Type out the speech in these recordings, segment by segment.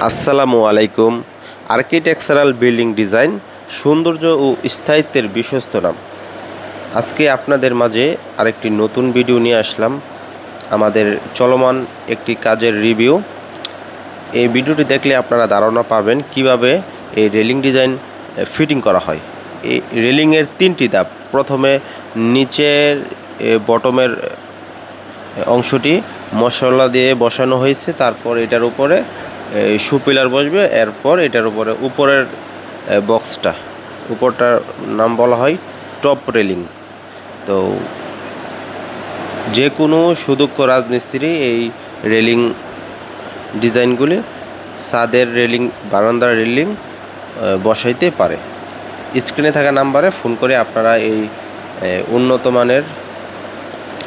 আসসালামু আলাইকুম। Architectural building design সৌন্দর্য ও স্থায়িত্বের বিশ্বস্ত নাম। আজকে আপনাদের মাঝে আরেকটি নতুন ভিডিও নিয়ে আসলাম। আমাদের চলমান একটি কাজের রিভিউ। এই ভিডিওটি দেখলে আপনারা ধারণা পাবেন কিভাবে এই রেলিং ডিজাইন ফিটিং করা হয়। এই রেলিংয়ের তিনটি ধাপ। প্রথমে নিচের বটমের অংশটি মশলা দিয়ে বসানো হয়েছে, তারপর এটার উপরে সুপিলার বসবে, এরপর এটার উপরে উপরের বক্সটা, উপরটার নাম বলা হয় টপ রেলিং। তো যে কোনো সুদক্ষ রাজমিস্ত্রি এই রেলিং ডিজাইনগুলি ছাদের রেলিং, বারান্দার রেলিং বসাইতে পারে। স্ক্রিনে থাকা নাম্বারে ফোন করে আপনারা এই উন্নত মানের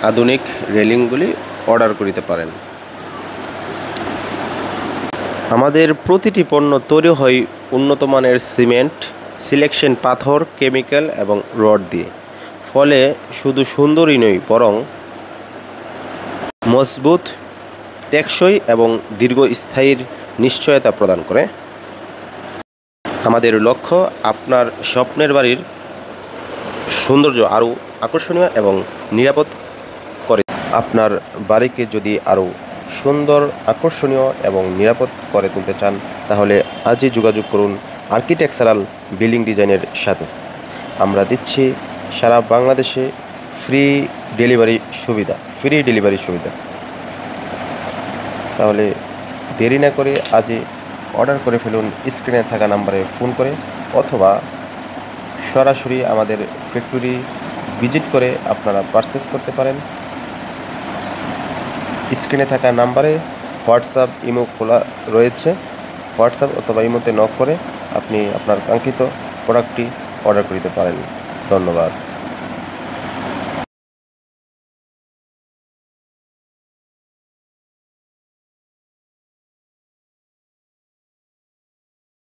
আধুনিক রেলিংগুলি অর্ডার করিতে পারেন। আমাদের প্রতিটি পণ্য তৈরি হয় উন্নত মানের সিমেন্ট, সিলেকশন পাথর, কেমিক্যাল এবং রড দিয়ে। ফলে শুধু সুন্দরই নয়, বরং মজবুত, টেকসই এবং দীর্ঘস্থায়ীর নিশ্চয়তা প্রদান করে। আমাদের লক্ষ্য আপনার স্বপ্নের বাড়ির সৌন্দর্য আরও আকর্ষণীয় এবং নিরাপদ করে। আপনার বাড়িকে যদি আরও সুন্দর, আকর্ষণীয় এবং নিরাপদ করে তুলতে চান, তাহলে আজই যোগাযোগ করুন আর্কিটেকচারাল বিল্ডিং ডিজাইনের সাথে। আমরা দিচ্ছি সারা বাংলাদেশে ফ্রি ডেলিভারি সুবিধা। তাহলে দেরি না করে আজই অর্ডার করে ফেলুন স্ক্রিনে থাকা নাম্বারে ফোন করে, অথবা সরাসরি আমাদের ফ্যাক্টরি ভিজিট করে আপনারা পারচেস করতে পারেন। স্ক্রিনে থাকা নাম্বারে হোয়াটসঅ্যাপ, ইমো খোলা রয়েছে। হোয়াটসঅ্যাপ অথবা ইমোতে নক করে আপনি আপনার কাঙ্ক্ষিত প্রোডাক্টটি অর্ডার করতে পারেন। ধন্যবাদ।